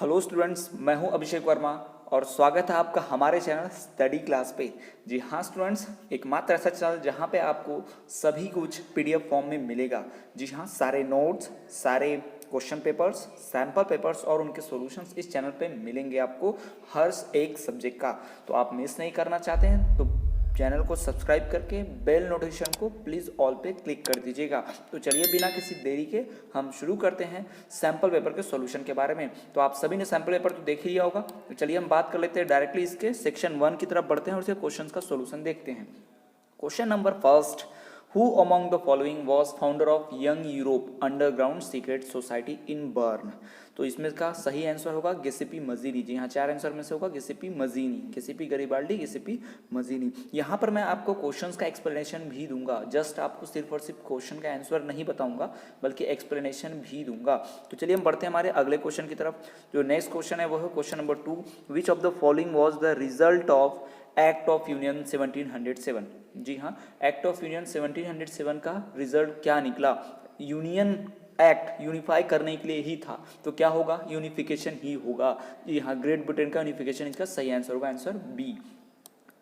Hello students, मैं हूं अभिषेक वर्मा और स्वागत है आपका हमारे चैनल स्टडी क्लास पे। जी हाँ स्टूडेंट्स, एकमात्र ऐसा चैनल जहां पे आपको सभी कुछ पीडीएफ फॉर्म में मिलेगा। जी हाँ, सारे नोट्स, सारे क्वेश्चन पेपर्स, सैम्पल पेपर्स और उनके सॉल्यूशंस इस चैनल पे मिलेंगे आपको हर एक सब्जेक्ट का। तो आप मिस नहीं करना चाहते हैं तो चैनल को सब्सक्राइब करके बेल नोटिफिकेशन को प्लीज़ ऑल पे क्लिक कर दीजिएगा। तो चलिए बिना किसी देरी के हम शुरू करते हैं सैम्पल पेपर के सॉल्यूशन के बारे में। तो आप सभी ने सैम्पल पेपर तो देख ही लिया होगा, तो चलिए हम बात कर लेते हैं डायरेक्टली इसके सेक्शन 1 की तरफ बढ़ते हैं और इसके क्वेश्चन का सॉल्यूशन देखते हैं। Question number first, who among the following was founder of young Europe underground secret society in burn. तो इसमें का सही आंसर होगा गिसेपी मजीनी। जी हाँ, 4 आंसर में से होगा गिसेपी मजीनी, गिसेपी गरीबाल्डी, गिसेपी मजीनी। यहाँ पर मैं आपको क्वेश्चंस का एक्सप्लेनेशन भी दूंगा, जस्ट आपको सिर्फ और सिर्फ क्वेश्चन का आंसर नहीं बताऊंगा बल्कि एक्सप्लेनेशन भी दूंगा। तो चलिए हम बढ़ते हैं हमारे अगले क्वेश्चन की तरफ। जो नेक्स्ट क्वेश्चन है वो है question number 2, which of the following was the result of act of union 1707। जी हाँ, एक्ट ऑफ यूनियन 1707 का रिजल्ट क्या निकला? यूनियन एक्ट यूनिफाई करने के लिए ही था, तो क्या होगा? यूनिफिकेशन ही होगा। जी हाँ, ग्रेट ब्रिटेन का यूनिफिकेशन इसका सही आंसर होगा, answer B.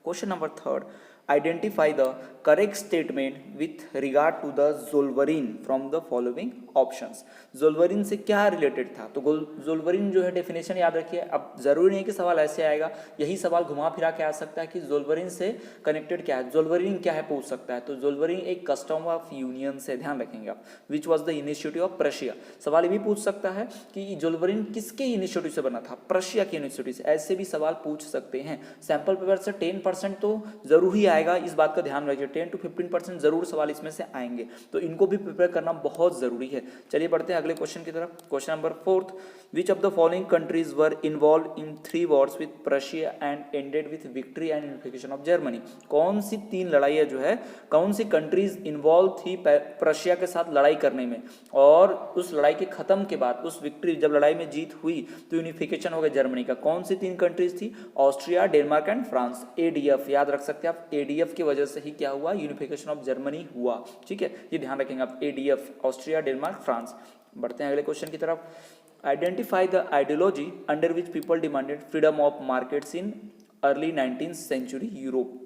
Question number 3, identify the correct statement with regard to the Zollverein from the following options. Zollverein से क्या रिलेटेड था? तो ज़ोल्वरिन जो है डेफिनेशन याद रखिए। अब जरूरी नहीं कि सवाल ऐसे आएगा, यही सवाल घुमा फिरा के आ सकता है कि ज़ोल्वरिन से कनेक्टेड क्या है, ज़ोल्वरिन क्या है पूछ सकता है। तो ज़ोल्वरिन एक कस्टम ऑफ यूनियन से, ध्यान रखेंगे आप। Which was the initiative of Prussia. सवाल ये भी पूछ सकता है कि ज़ोल्वरिन किसके इनिशिएटिव से बना था? प्रशिया के इनिशिएटिव से। ऐसे भी सवाल पूछ सकते हैं। सैंपल पेपर से 10% तो जरूर ही आएगा, इस बात का ध्यान रखिए। 10 to 15% जरूर सवाल इसमें से आएंगे, तो इनको भी प्रिपेयर करना बहुत जरूरी है। चलिए बढ़ते हैं अगले क्वेश्चन की तरफ। Question number 4, which of the following countries were involve in 3 Wars with Prussia and ended with victory and unification of Germany. कौन सी 3 लड़ाइयाँ जो है, कौन सी कंट्रीज इन्वॉल्व थी प्रशिया के साथ लड़ाई करने में, और उस लड़ाई के खत्म के बाद, उस विक्ट्री जब लड़ाई में जीत हुई तो यूनिफिकेशन हो गया जर्मनी का। कौन सी 3 कंट्रीज थी? Austria, Denmark and France. ADF याद रख सकते हैं आप, एडीएफ की वजह से ही क्या हुआ? यूनिफिकेशन ऑफ जर्मनी हुआ। ठीक है, ये ध्यान रखेंगे आप, एडीएफ, ऑस्ट्रिया, डेनमार्क, फ्रांस। बढ़ते हैं अगले क्वेश्चन की तरफ। Identify the ideology under which people demanded freedom of markets in early 19th century Europe.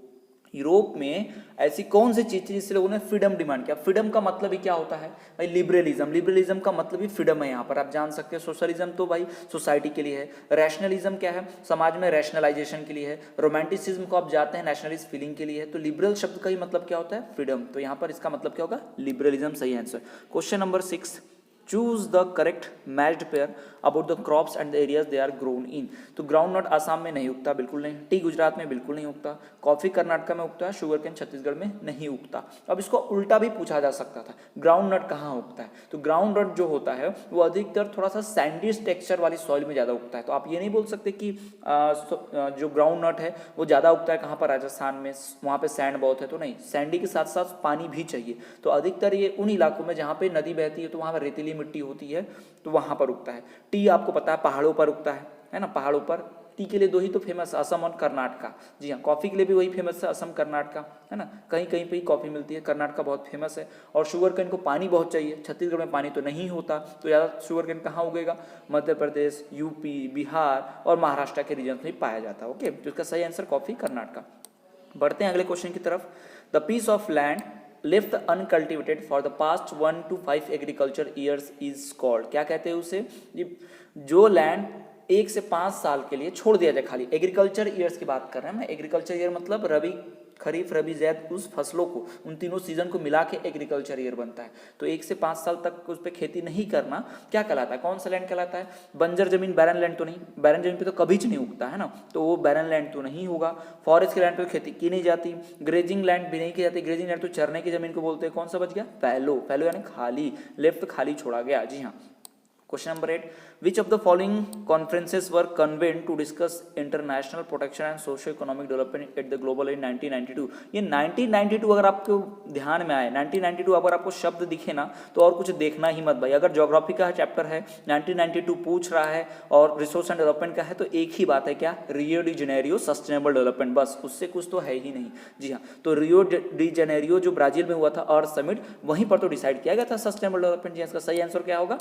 Europe में ऐसी कौन सी चीज थी जिससे लोगों ने फ्रीडम डिमांड किया? फ्रीडम का मतलब ही क्या होता है भाई? लिबरलिज्म। लिबरलिज्म का मतलब ही फ्रीडम है। यहाँ पर आप जान सकते हैं। सोशलिज्म तो भाई सोसाइटी के लिए है। रैशनलिज्म क्या है? समाज में रैशनलाइजेशन के लिए है। रोमांटिसिज्म को आप जाते हैं नेशनलिस्ट फीलिंग के लिए है। तो लिबरल शब्द का ही मतलब क्या होता है? फ्रीडम। तो यहाँ पर इसका मतलब क्या होगा? लिबरलिज्म सही answer. Question number 6, choose the correct matched pair about the crops and the areas they are grown in. तो ग्राउंड नट आसाम में नहीं उगता, बिल्कुल नहीं। टी गुजरात में बिल्कुल नहीं उगता। कॉफी कर्नाटक में उगता है। शुगर केन छत्तीसगढ़ में नहीं उगता। अब इसको उल्टा भी पूछा जा सकता था, ग्राउंड नट कहाँ उगता है? तो ग्राउंड नट जो होता है वो अधिकतर थोड़ा सा सैंडिश टेक्सचर वाली सॉइल में ज़्यादा उगता है। तो आप ये नहीं बोल सकते कि जो ग्राउंड नट है वो ज़्यादा उगता है कहाँ पर? राजस्थान में, वहाँ पे सैंड बहुत है, तो नहीं। सैंडी के साथ साथ पानी भी चाहिए। तो अधिकतर ये उन इलाकों में जहाँ पे नदी बहती है तो वहाँ पर रेतीली मिट्टी होती है, तो वहाँ पर उगता है। टी आपको पता है पहाड़ों पर उगता है ना? पहाड़ों पर टी के लिए 2 ही तो फेमस, असम और कर्नाटका। जी हाँ, कॉफ़ी के लिए भी वही फेमस है, असम कर्नाटका, है ना? कहीं कहीं पे ही कॉफ़ी मिलती है, कर्नाटका बहुत फेमस है। और शुगर केन को पानी बहुत चाहिए, छत्तीसगढ़ में पानी तो नहीं होता, तो ज़्यादा शुगर केन कहाँ उगेगा? मध्य प्रदेश, यूपी, बिहार और महाराष्ट्र के रीजन में पाया जाता है। ओके, तो इसका सही आंसर कॉफ़ी, कर्नाटका। बढ़ते हैं अगले क्वेश्चन की तरफ। The piece of land left uncultivated for the past 1 to 5 agriculture years is called. क्या कहते हैं उसे? जो लैंड 1 से 5 साल के लिए छोड़ दिया जाए खाली, एग्रीकल्चर ईयर्स की बात कर रहे हैं हम। एग्रीकल्चर ईयर मतलब रबी, खरीफ, रबी, ज़ैद, उस फसलों को, उन तीनों सीजन को मिला के एग्रीकल्चर ईयर बनता है। तो 1 से 5 साल तक उस पर खेती नहीं करना क्या कहलाता है? कौन सा लैंड कहलाता है? बंजर जमीन, बैरन लैंड तो नहीं। बैरन जमीन पे तो कभी नहीं उगता है ना, तो वो बैरन लैंड तो नहीं होगा। फॉरेस्ट के लैंड पे खेती की नहीं जाती। ग्रेजिंग लैंड भी नहीं की जाती। ग्रेजिंग लैंड तो चरने की जमीन को बोलते हैं। कौन सा बच गया? फैलो। फैलो यानी खाली, लेफ्ट खाली छोड़ा गया। जी हाँ। Question number 8, which of the following conferences were convened to discuss international protection and socio economic development at the global in 1992। ये 1992 अगर आपको ध्यान में आए, 1992 अगर आपको शब्द दिखे ना तो और कुछ देखना ही मत भाई। अगर ज्योग्राफी का चैप्टर है, 1992 पूछ रहा है और रिसोर्स एंड डेवलपमेंट का है, तो एक ही बात है, क्या? रियो डी जेनेरियो सस्टेनेबल डेवलपमेंट, बस, उससे कुछ तो है ही नहीं। जी हाँ, तो रियो डी जेनेरियो जो ब्राजील में हुआ था अर्थ समिट, वहीं पर तो डिसाइड किया गया था सस्टेनेबल डेवलपमेंट। जी, इसका सही आंसर क्या होगा?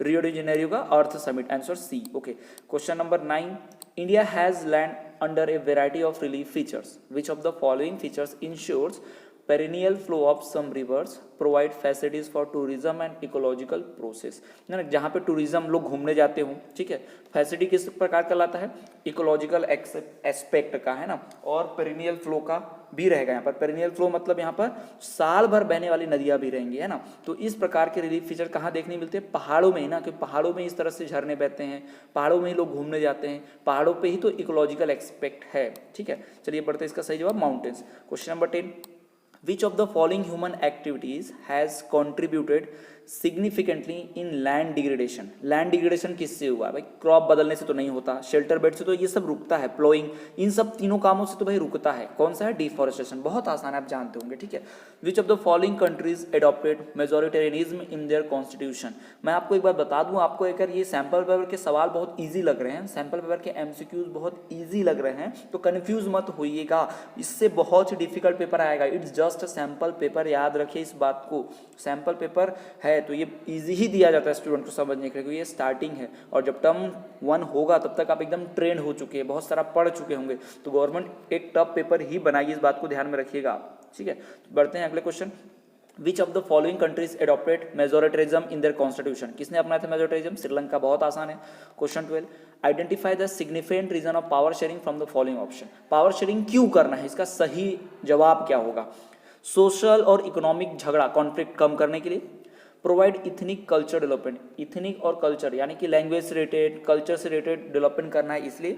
रियो डी जेनेरियो का Earth Summit, answer C. Okay, question number 9, India has land under a variety of relief features, which of the following features ensures perennial flow of some rivers, provide facilities for tourism and ecological process। है ना, जहाँ पे tourism लोग घूमने जाते हो, ठीक है, फैसिलिटी किस प्रकार का लाता है, इकोलॉजिकल एस्पेक्ट का, है ना, और पेरिनियल फ्लो का भी रहेगा। यहाँ पर पेरिनियल फ्लो मतलब यहाँ पर साल भर बहने वाली नदियाँ भी रहेंगी, है ना। तो इस प्रकार के रिलीफ फीचर कहाँ देखने मिलते हैं, पहाड़ों में ही ना, क्योंकि पहाड़ों में इस तरह से झरने बहते हैं, पहाड़ों में ही लोग घूमने जाते हैं, पहाड़ों पे ही तो इकोलॉजिकल एस्पेक्ट है, ठीक है। चलिए बढ़ते हैं, इसका सही जवाब mountains. Question number 10, which of the following human activities has contributed significantly in land degradation? Land degradation किससे हुआ भाई, क्रॉप बदलने से तो नहीं होता, शेल्टर बेड से तो ये सब रुकता है, प्लोइंग, इन सब तीनों कामों से तो भाई रुकता है। कौन सा है, डिफॉरेस्टेशन, बहुत आसान है, आप जानते होंगे, ठीक है। विच of the following countries adopted majoritarianism in their constitution? मैं आपको एक बात बता दूं, आपको अगर ये सैम्पल पेपर के सवाल बहुत ईजी लग रहे हैं, सैम्पल पेपर के एमसीक्यूज बहुत ईजी लग रहे हैं, तो कन्फ्यूज मत होइएगा, इससे बहुत ही डिफिकल्ट पेपर आएगा। इट्स जस्ट सैम्पल पेपर, याद रखिए इस बात को, सैम्पल पेपर है तो ये इजी ही दिया जाता है स्टूडेंट को समझने के लिए, क्योंकि ये स्टार्टिंग है, और जब टर्म 1 होगा तब तक आप एकदम ट्रेंड हो चुके हैं, बहुत सारा पढ़ चुके होंगे, तो गवर्नमेंट एक टफ पेपर ही बनाएगी, इस बात को ध्यान में रखिएगा, ठीक है। तो बढ़ते हैं अगले question, which of the following countries adopted majoritarianism in their constitution? किसने अपनाया था मेजोरिटरिज्म? श्रीलंका, बहुत आसान है। Question 12, identify the significant reason of power sharing from the following option? Power sharing क्यों करना है, इसका सही जवाब क्या होगा? सोशल और इकोनॉमिक झगड़ा, कॉन्फ्लिक्ट कम करने के लिए, provide ethnic culture development, ethnic और कल्चर यानी कि लैंग्वेज से रिलेटेड, कल्चर से रिलेटेड डेवलपमेंट करना है, इसलिए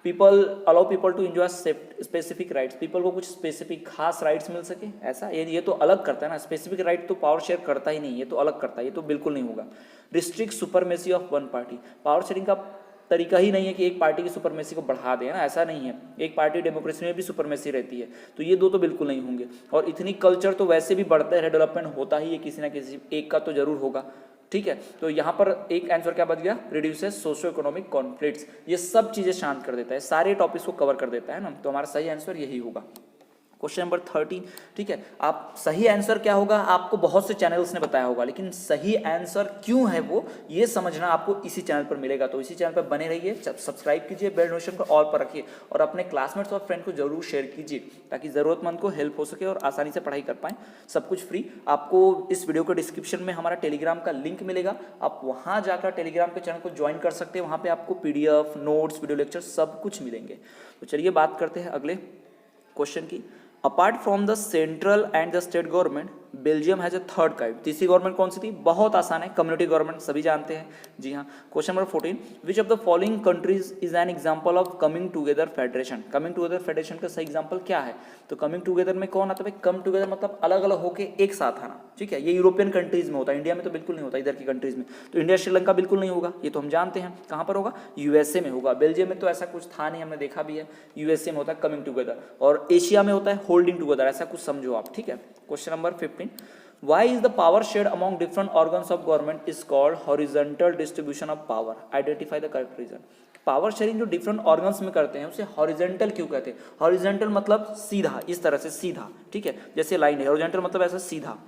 people allow people to enjoy specific rights, people को कुछ स्पेसिफिक खास राइट्स मिल सके, ऐसा ये तो अलग करता है ना, स्पेसिफिक राइट तो पावर शेयर करता ही नहीं, ये तो अलग करता है, ये तो बिल्कुल नहीं होगा। Restrict supremacy of one party, power sharing का तरीका ही नहीं है कि एक पार्टी की सुपरमेसी को बढ़ा दें ना, ऐसा नहीं है, एक पार्टी डेमोक्रेसी में भी सुपरमेसी रहती है, तो ये दो तो बिल्कुल नहीं होंगे। और इथनिक कल्चर तो वैसे भी बढ़ता है, डेवलपमेंट होता ही है, किसी ना किसी एक का तो जरूर होगा, ठीक है। तो यहाँ पर एक आंसर क्या बच गया, रिड्यूसेस सोशो इकोनॉमिक कॉन्फ्लिक्ट्स, ये सब चीजें शांत कर देता है, सारे टॉपिक्स को कवर कर देता है ना, तो हमारा सही आंसर यही होगा। क्वेश्चन नंबर 13, ठीक है, आप सही आंसर क्या होगा आपको बहुत से चैनल्स ने बताया होगा, लेकिन सही आंसर क्यों है वो ये समझना आपको इसी चैनल पर मिलेगा, तो इसी चैनल पर बने रहिए, सब्सक्राइब कीजिए, बेल नोटिफिकेशन को ऑल पर रखिए, और अपने क्लासमेट्स और फ्रेंड को जरूर शेयर कीजिए, ताकि जरूरतमंद को हेल्प हो सके और आसानी से पढ़ाई कर पाएं, सब कुछ फ्री। आपको इस वीडियो के डिस्क्रिप्शन में हमारा टेलीग्राम का लिंक मिलेगा, आप वहाँ जाकर टेलीग्राम के चैनल को ज्वाइन कर सकते हैं, वहाँ पर आपको PDF, नोट्स, वीडियो लेक्चर सब कुछ मिलेंगे। तो चलिए बात करते हैं अगले क्वेश्चन की। Apart from the central and the state government, Belgium has a third kind, तीसरी गवर्नमेंट कौन सी थी, बहुत आसान है, कम्युनिटी गवर्नमेंट, सभी जानते हैं, जी हाँ। Question number 14, which of the following countries is an example of coming together federation? Coming together federation का सही एग्जांपल क्या है? तो कमिंग टुगेदर में कौन आता है भाई, कम टुगेदर मतलब अलग अलग होके एक साथ आना, ठीक है, ये यूरोपियन कंट्रीज में होता है, इंडिया में तो बिल्कुल नहीं होता, इधर की कंट्रीज में, तो इंडिया श्रीलंका बिल्कुल नहीं होगा, ये तो हम जानते हैं। कहाँ पर होगा, USA में होगा, बेल्जियम में तो ऐसा कुछ था नहीं, हमने देखा भी है, USA में होता है कमिंग टुगेदर, और एशिया में होता है होल्डिंग टुगेदर, ऐसा कुछ समझो आप, ठीक है। Question number 15, why is the power shared among different organs of government is called horizontal distribution of power? Identify the correct reason. Power sharing जो डिफरेंट ऑर्गन्स में करते हैं उसे हॉरिजेंटल क्यों कहते हैं? हॉरिजेंटल मतलब सीधा, इस तरह से सीधा, ठीक है, जैसे लाइन है, हॉरिजेंटल मतलब ऐसा सीधा,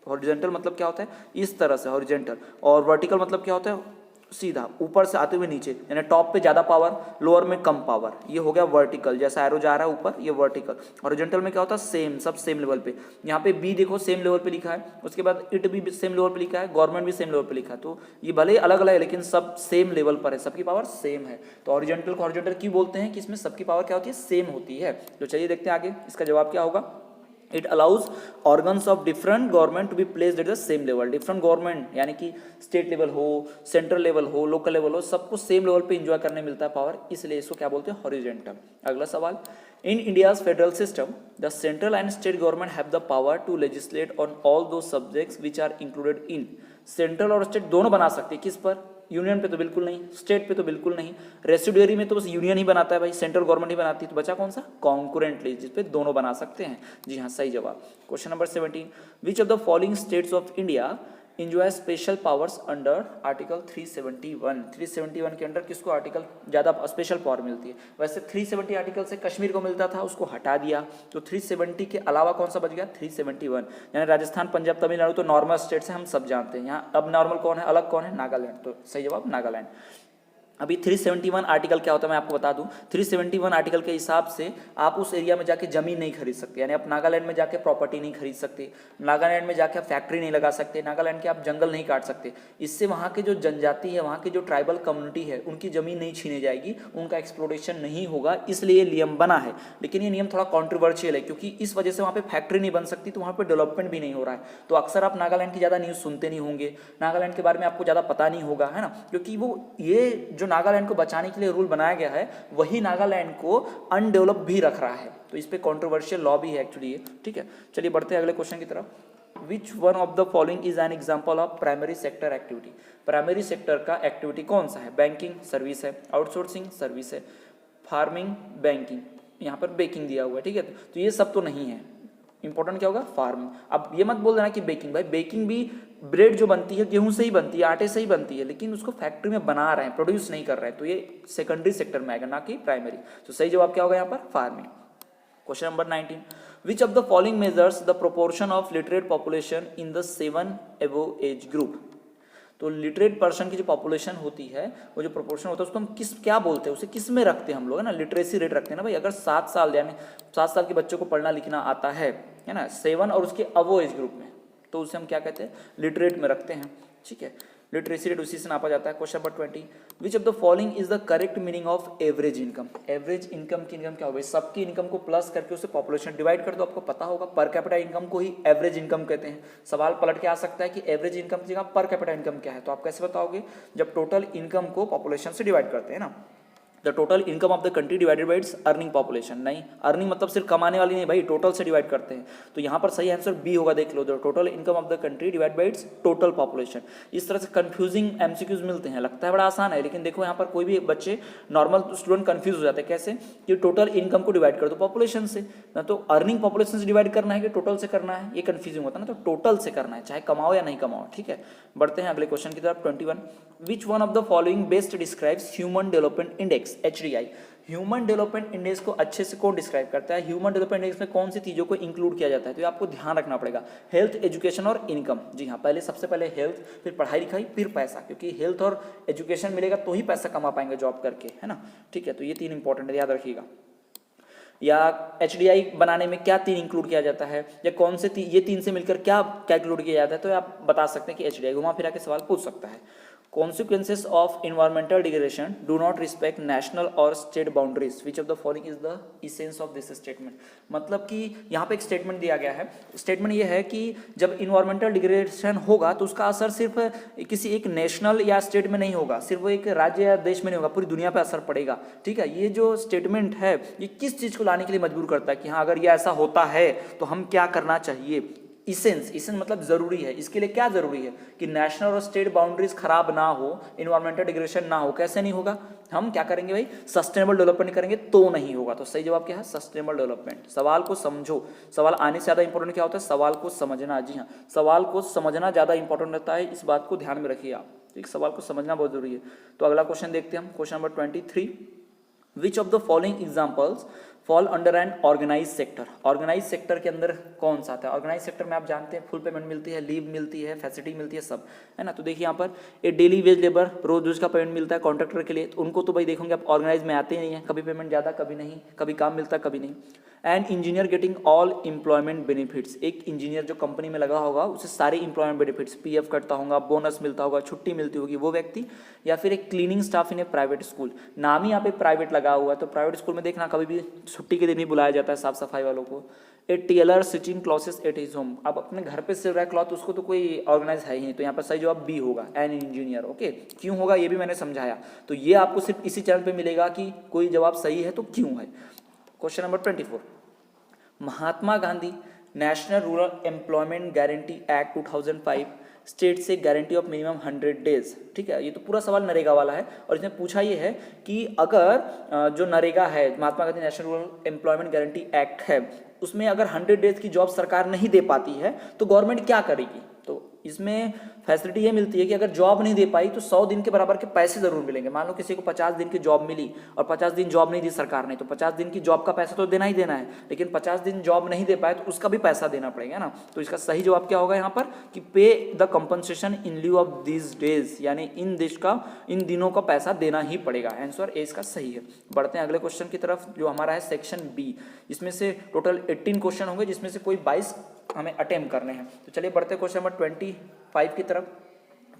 हॉरिजेंटल मतलब क्या होता है, इस तरह से हॉरिजेंटल, और वर्टिकल मतलब क्या होता है, सीधा ऊपर से आते हुए नीचे, यानी टॉप पे ज्यादा पावर, लोअर में कम पावर, ये हो गया वर्टिकल, जैसा एरो जा रहा है ऊपर, ये वर्टिकल। हॉरिजॉन्टल में क्या होता है, सेम, सब सेम लेवल पे, यहाँ पे बी देखो सेम लेवल पे लिखा है, उसके बाद इट भी सेम लेवल पे लिखा है, गवर्नमेंट भी सेम लेवल पे लिखा है, तो ये भले ही अलग अलग है लेकिन सब सेम लेवल पर है, सबकी पावर सेम है, तो हॉरिजॉन्टल को हॉरिजॉन्टल क्यों बोलते हैं कि इसमें सबकी पावर क्या होती है, सेम होती है। तो चलिए देखते हैं आगे, इसका जवाब क्या होगा। It allows organs of different government to be placed at the same level. Different government यानी कि स्टेट लेवल हो, सेंट्रल लेवल हो, लोकल लेवल हो, सबको सेम लेवल पे एंजॉय करने मिलता है पावर, इसलिए इसको क्या बोलते हैं, हॉरिजॉन्टल। अगला सवाल, in India's federal system the central and state government have the power to legislate on all those subjects which are included in. Central और स्टेट दोनों बना सकते हैं, किस पर, यूनियन पे तो बिल्कुल नहीं, स्टेट पे तो बिल्कुल नहीं, रेसिडुअरी में तो बस यूनियन ही बनाता है भाई, सेंट्रल गवर्नमेंट ही बनाती है, तो बचा कौन सा, कॉन्करेंटली, जिसपे दोनों बना सकते हैं, जी हाँ सही जवाब। Question number 17, which of the following states of India enjoy special powers under article 371। 371 के अंडर किसको आर्टिकल ज़्यादा स्पेशल पावर मिलती है? वैसे 370 आर्टिकल से कश्मीर को मिलता था, उसको हटा दिया, तो 370 के अलावा कौन सा बच गया? 371। यानी राजस्थान, पंजाब, तमिलनाडु तो नॉर्मल स्टेट से हम सब जानते हैं। यहाँ अब नॉर्मल कौन है, अलग कौन है? नागालैंड। तो सही जवाब नागालैंड। अभी 371 आर्टिकल क्या होता है मैं आपको बता दूं। 371 आर्टिकल के हिसाब से आप उस एरिया में जाके जमीन नहीं खरीद सकते, यानी आप नागालैंड में जाके प्रॉपर्टी नहीं खरीद सकते, नागालैंड में जाके आप फैक्ट्री नहीं लगा सकते, नागालैंड के आप जंगल नहीं काट सकते। इससे वहाँ के जो जनजाति है, वहाँ की जो ट्राइबल कम्युनिटी है, उनकी जमीन नहीं छीनी जाएगी, उनका एक्सप्लोरेशन नहीं होगा, इसलिए ये नियम बना है। लेकिन ये नियम थोड़ा कॉन्ट्रोवर्शियल है, क्योंकि इस वजह से वहाँ पे फैक्ट्री नहीं बन सकती, तो वहाँ पे डेवलपमेंट भी नहीं हो रहा है। तो अक्सर आप नागालैंड की ज़्यादा न्यूज़ सुनते नहीं होंगे, नागालैंड के बारे में आपको ज़्यादा पता नहीं होगा, है ना, क्योंकि वो ये जो नागालैंड को बचाने के लिए रूल बनाया गया है, वही नागालैंड को अनडेवलप भी रख रहा है। तो इस पे कंट्रोवर्शियल लॉ भी है एक्चुअली ये, ठीक है। चलिए बढ़ते हैं अगले क्वेश्चन की तरफ। विच one of the following is an example of primary sector activity? Primary sector का एक्टिविटी कौन सा है? बैंकिंग सर्विस है, आउटसोर्सिंग सर्विस है, फार्मिंग, बैंकिंग, यहाँ पर बेकिंग दिया हुआ है, ठीक है। तो ये सब तो नहीं है। इंपॉर्टेंट क्या होगा? फार्मिंग। अब ये मत बोल देना कि बेकिंग, भाई बेकिंग भी ब्रेड जो बनती है गेहूं से ही बनती है, आटे से ही बनती है, लेकिन उसको फैक्ट्री में बना रहे हैं, प्रोड्यूस नहीं कर रहे हैं, तो ये सेकेंडरी सेक्टर में आएगा, ना कि प्राइमरी। तो सही जवाब क्या होगा यहाँ पर? Farming. Question number 19, which of the following measures the proportion of literate population in the 7 above age group? तो लिटरेट पर्सन की जो पॉपुलेशन होती है, वो जो प्रोपोर्शन होता है, उसको हम क्या बोलते हैं, उसे किस में रखते हैं हम लोग, है ना, लिटरेसी रेट रखते हैं ना भाई। अगर 7 साल यानी 7 साल के बच्चों को पढ़ना लिखना आता है ना, 7 और उसके अबव एज ग्रुप में, तो उसे हम क्या कहते हैं? लिटरेट में रखते हैं, ठीक है। लिटरेसी रेट उसी से नापा जाता है। Question number 20, which of the following is the correct meaning of average income? Average income की इनकम क्या होगी? सबकी इनकम को प्लस करके उसे पॉपुलेशन डिवाइड कर दो, आपको पता होगा पर कैपिटा इनकम को ही एवरेज इनकम कहते हैं। सवाल पलट के आ सकता है कि एवरेज इनकम की जगह पर कैपिटा इनकम क्या है, तो आप कैसे बताओगे? जब टोटल इनकम को पॉपुलेशन से डिवाइड करते हैं ना, the total income of the country divided by its earning population. नहीं, अर्निंग मतलब सिर्फ कमाने वाली नहीं भाई, टोटल से डिवाइड करते हैं। तो यहाँ पर सही आंसर बी होगा, देख लो, the total income of the country divide by its total population. इस तरह से कंफ्यूजिंग एमसीक्यूज मिलते हैं, लगता है बड़ा आसान है, लेकिन देखो यहाँ पर कोई भी बच्चे नॉर्मल स्टूडेंट कंफ्यूज हो जाते हैं। कैसे? कि टोटल इनकम को डिवाइड कर दो पॉपुलेशन से, ना तो अर्निंग पॉपुलेशन से डिवाइड करना है कि टोटल से करना है, ये कंफ्यूजिंग होता है ना। तो टोटल से करना है, चाहे कमाओ या नहीं कमाओ, ठीक है। बढ़ते हैं अगले क्वेश्चन की तरफ। 21, विच one of the following best describes human development index, HDI? Human development index को अच्छे से कौन डिस्क्राइब करता है? ह्यूमन डेवलपमेंट इंडेक्स में कौन सी चीज़ों को इंक्लूड किया जाता है? तो ये आपको ध्यान रखना पड़ेगा। हेल्थ, एजुकेशन और इनकम। जी हाँ, पहले सबसे पहले हेल्थ, फिर पढ़ाई लिखाई, फिर पैसा, क्योंकि हेल्थ और एजुकेशन मिलेगा तो ही पैसा कमा पाएंगे जॉब करके, है ना, ठीक है। तो ये 3 इंपॉर्टेंट है, याद रखिएगा। या HDI बनाने में क्या 3 इंक्लूड किया जाता है, या कौन से ये 3 से मिलकर क्या इंक्लूड किया जाता है, तो आप बता सकते हैं कि HDI। घुमा फिरा के सवाल पूछ सकता है। Consequences of environmental degradation do not respect national or state boundaries. Which of the following is the essence of this statement? मतलब कि यहाँ पे एक स्टेटमेंट दिया गया है। स्टेटमेंट ये है कि जब इन्वायरमेंटल डिग्रेडेशन होगा तो उसका असर सिर्फ किसी एक नेशनल या स्टेट में नहीं होगा, सिर्फ वो एक राज्य या देश में नहीं होगा, पूरी दुनिया पे असर पड़ेगा, ठीक है। ये जो स्टेटमेंट है ये किस चीज़ को लाने के लिए मजबूर करता है कि हाँ अगर ये ऐसा होता है तो हम क्या करना चाहिए। इसेंस मतलब जरूरी है। इसके लिए क्या जरूरी है कि नेशनल और स्टेट बाउंड्रीज खराब ना हो, इन्वायरमेंटल डिग्रेडेशन ना हो। कैसे नहीं होगा? हम क्या करेंगे भाई? सस्टेनेबल डेवलपमेंट करेंगे तो नहीं होगा। तो सही जवाब क्या है? Sustainable development. सवाल को समझो, सवाल आने से ज्यादा इंपॉर्टेंट क्या होता है? सवाल को समझना। जी हाँ, सवाल को समझना ज्यादा इंपॉर्टेंट रहता है, इस बात को ध्यान में रखिए आप, ठीक। सवाल को समझना बहुत जरूरी है। तो अगला क्वेश्चन देखते हैं हम, question number 23, which of the following examples fall under an organise sector? Organise sector के अंदर कौन सा आता है? ऑर्गेनाइज सेक्टर में आप जानते हैं फुल पेमेंट मिलती है, लीव मिलती है, फैसिलिटी मिलती है, सब, है ना। तो देखिए यहाँ पर एक डेली वेज लेबर, रोज का पेमेंट मिलता है कॉन्ट्रैक्टर के लिए, तो उनको तो भाई देखोगे आप ऑर्गेनाइज में आते ही नहीं है, कभी पेमेंट ज़्यादा कभी नहीं, कभी काम मिलता है कभी नहीं। And engineer getting all employment benefits, एक इंजीनियर जो कंपनी में लगा होगा उसे सारे एम्प्लॉयमेंट बेनिफिट्स, PF कटता होगा, बोनस मिलता होगा, छुट्टी मिलती होगी, वो व्यक्ति। या फिर एक क्लीनिंग स्टाफ इन ए प्राइवेट स्कूल, नाम ही यहाँ पे प्राइवेट लगा हुआ है, तो प्राइवेट स्कूल में देखना कभी भी छुट्टी के दिन ही बुलाया जाता है साफ सफाई वालों को। A tailor stitching clothes at his home, अब अपने घर पे सिल रहा है क्लॉथ, उसको तो कोई ऑर्गेनाइज है ही नहीं, तो यहाँ पर सही जवाब बी होगा, एन इंजीनियर। ओके, क्यों होगा ये भी मैंने समझाया, तो ये आपको सिर्फ इसी चैनल पे मिलेगा कि कोई जवाब सही है तो क्यों है। Question number 24, Mahatma Gandhi National Rural Employment Guarantee Act 2005 state से गारंटी ऑफ मिनिमम 100 डेज, ठीक है। ये तो पूरा सवाल नरेगा वाला है, और इसमें पूछा ये है कि अगर जो नरेगा है, Mahatma Gandhi National Rural Employment Guarantee Act है, उसमें अगर 100 डेज की जॉब सरकार नहीं दे पाती है तो गवर्नमेंट क्या करेगी। तो इसमें फैसिलिटी ये मिलती है कि अगर जॉब नहीं दे पाई तो 100 दिन के बराबर के पैसे जरूर मिलेंगे। मान लो किसी को 50 दिन की जॉब मिली और 50 दिन जॉब नहीं दी सरकार ने, तो 50 दिन की जॉब का पैसा तो देना ही देना है, लेकिन 50 दिन जॉब नहीं दे पाए तो उसका भी पैसा देना पड़ेगा ना। तो इसका सही जवाब क्या होगा यहाँ पर कि पे the compensation in lieu of this days, यानी इन दिनों का पैसा देना ही पड़ेगा। आंसर ए इसका सही है। बढ़ते हैं अगले क्वेश्चन की तरफ जो हमारा है सेक्शन बी। इसमें से टोटल 18 क्वेश्चन होंगे जिसमें से कोई 22 हमें अटेम्प्ट करने हैं। तो चलिए बढ़ते हैं क्वेश्चन नंबर 25 की तरफ।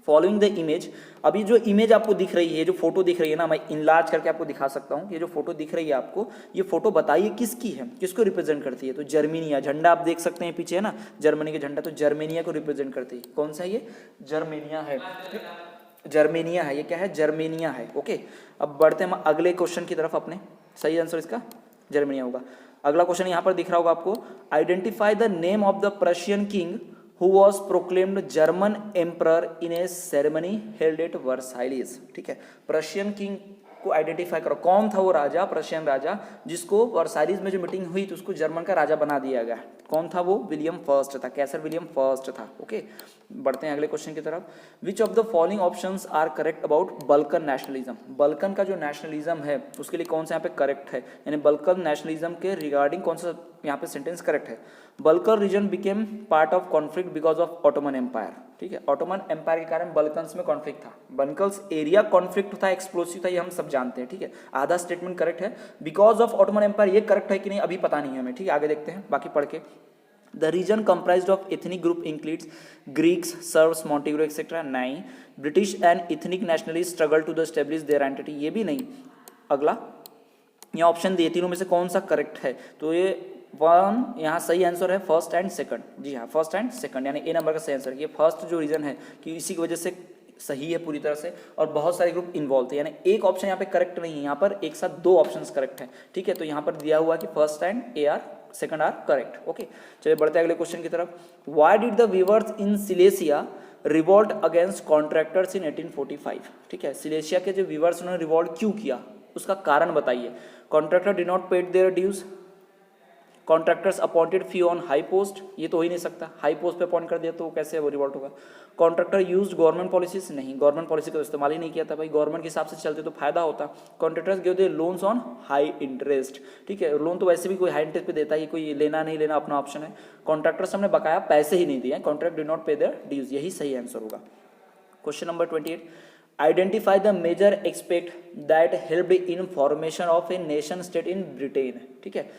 फॉलोइंग द इमेज, अभी जो इमेज आपको दिख रही है, जो फोटो दिख रही है ना, मैं इनलार्ज करके आपको दिखा सकता हूँ। ये जो फोटो दिख रही है आपको, ये फोटो बताइए किसकी है, किसको रिप्रेजेंट करती है। तो जर्मेनिया, झंडा आप देख सकते हैं पीछे है ना, जर्मनी का झंडा, तो जर्मेनिया को रिप्रेजेंट करती है। कौन सा ये जर्मेनिया है, जर्मेनिया है, ये क्या है जर्मेनिया है। ओके, अब बढ़ते हैं अगले क्वेश्चन की तरफ अपने। सही आंसर इसका जर्मेनिया होगा। अगला क्वेश्चन यहाँ पर दिख रहा होगा आपको, identify the name of the Prussian king who was proclaimed German emperor in a ceremony held at Versailles. ठीक है, प्रशियन किंग को आइडेंटिफाई करो, कौन था वो राजा, प्रशियन राजा जिसको वर्साइलिस में जो मीटिंग हुई तो उसको जर्मन का राजा बना दिया गया। कौन था वो, विलियम फर्स्ट था, कैसर विलियम फर्स्ट था। ओके, बढ़ते हैं अगले क्वेश्चन की तरफ। Which of the following options are correct about Balkan nationalism. Balkan का जो नेशनलिज्म है उसके लिए कौन सा यहाँ पे करेक्ट है, यानी बल्कन नेशनलिज्म के रिगार्डिंग कौन सा यहाँ पे सेंटेंस करेक्ट है। Balkan region became part of conflict because of Ottoman empire. ठीक है, ऑटोमन एम्पायर के कारण बल्कन्स में कॉन्फ्लिक्ट था। बल्कन्स एरिया कॉन्फ्लिक्ट था, एक्सप्लोसिव था, ये हम सब जानते हैं। ठीक है, आधा स्टेटमेंट करेक्ट है। बिकॉज ऑफ ऑटोमन एम्पायर ये करेक्ट है कि नहीं अभी पता नहीं है हमें। ठीक है, आगे देखते हैं बाकी पढ़ के। The region comprised of ethnic group includes Greeks, Serbs, Montenegro, etc. नहीं। British and ethnic nationalists struggle to establish their entity, ये भी नहीं। अगला यहाँ ऑप्शन दिए, तीनों में से कौन सा करेक्ट है, तो ये वन यहाँ सही आंसर है फर्स्ट एंड सेकंड। जी हाँ, फर्स्ट एंड सेकंड, यानी ए नंबर का सही आंसर। ये फर्स्ट जो रीजन है कि इसी की वजह से सही है पूरी तरह से, और बहुत सारे ग्रुप इन्वॉल्व थे, यानी एक ऑप्शन यहाँ पे करेक्ट नहीं है, यहाँ पर एक साथ दो ऑप्शंस करेक्ट हैं। ठीक है, तो यहाँ पर दिया हुआ कि first and a are second are correct. Okay, चलिए बढ़ते हैं अगले क्वेश्चन की तरफ। Why did the weavers in Silesia revolt against contractors in 1845। ठीक है, सिलेसिया के जो वीवर्स उन्होंने रिवोल्ट क्यों किया, उसका कारण बताइए। Contractor did not paid their dues, contractors appointed fee on high post, ये तो हो ही नहीं सकता, हाई पोस्ट पे अपॉइंट कर दिया तो कैसे वो रिवोल्ट होगा। कॉन्ट्रैक्टर यूज्ड गवर्नमेंट पॉलिसीज, नहीं, गवर्नमेंट पॉलिसी का इस्तेमाल ही नहीं किया था भाई, गवर्नमेंट के हिसाब से चलते तो फायदा होता। Contractors give their loans on high interest. ठीक है, लोन तो वैसे भी कोई हाई इंटरेस्ट पे देता है, कोई लेना नहीं लेना अपना ऑप्शन है। कॉन्ट्रैक्टर्स हमने बकाया पैसे ही नहीं दिए, contract did not pay their dues, यही सही आंसर होगा। Question number 28, identify the major expect that helped in formation of a nation state in Britain. ठीक है,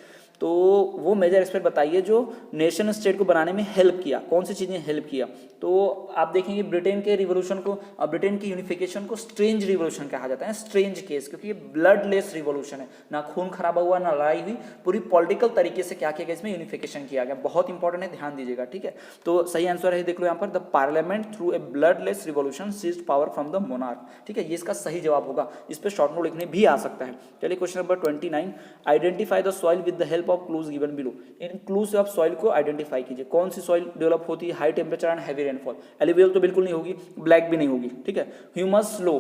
तो वो मेजर एक्सपेक्ट बताइए जो नेशन स्टेट को बनाने में हेल्प किया, कौन सी चीज़ें हेल्प किया। तो आप देखेंगे ब्रिटेन के रिवोल्यूशन को, ब्रिटेन की यूनिफिकेशन को स्ट्रेंज रिवोल्यूशन कहा जाता है, स्ट्रेंज केस, क्योंकि ये ब्लडलेस रिवोल्यूशन है, ना खून खराबा हुआ ना लड़ाई हुई, पूरी पॉलिटिकल तरीके से क्या किया गया, इसमें यूनिफिकेशन किया गया, बहुत इंपॉर्टेंट है, ध्यान दीजिएगा। ठीक है, तो सही आंसर है, देख लो यहाँ पर, the parliament through a bloodless revolution seized power from the monarch. ठीक है, ये इसका सही जवाब होगा, इस पर शॉर्ट नोट लिखने भी आ सकता है। चलिए question number 29, identify the soil with the help of clues given below. In clue से आप सॉइल को आइडेंटिफाई कीजिए, कौन सी सॉइल डेवलप होती है, high temperature and heavy rainfall. Alluvial तो बिल्कुल नहीं होगी, ब्लैक भी नहीं होगी। ठीक है, ह्यूमस लो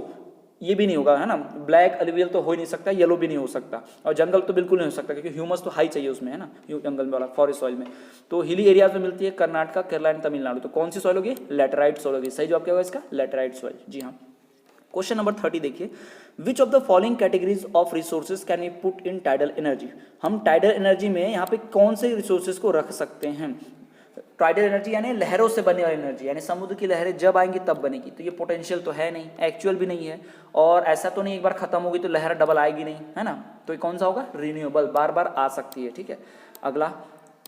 ये भी नहीं होगा, है ना, ब्लैक एलुवियल तो हो ही नहीं सकता, येलो भी नहीं हो सकता, और जंगल तो बिल्कुल नहीं हो सकता क्योंकि ह्यूमस तो हाई चाहिए उसमें, है ना, जंगल में वाला फॉरेस्ट सॉइल में। तो हिली एरियाज में मिलती है, कर्नाटका, केरला एंड तमिलनाडु। तो कौन सी सॉइल होगी, लैटेराइट सॉइल होगी। सही जवाब क्या होगा इसका, लैटेराइट सॉइल। जी हाँ, क्वेश्चन नंबर 30 देखिए, which of the following categories of resources can we put in tidal energy. हम टाइडल एनर्जी में यहाँ पे कौन से रिसोर्सेज को रख सकते हैं। टाइडल एनर्जी यानी लहरों से बनने वाली एनर्जी, यानी समुद्र की लहरें जब आएंगी तब बनेगी, तो ये पोटेंशियल तो है नहीं, एक्चुअल भी नहीं है, और ऐसा तो नहीं एक बार खत्म होगी तो लहर डबल आएगी नहीं, है ना, तो ये कौन सा होगा, रिन्यूएबल, बार बार आ सकती है। ठीक है, अगला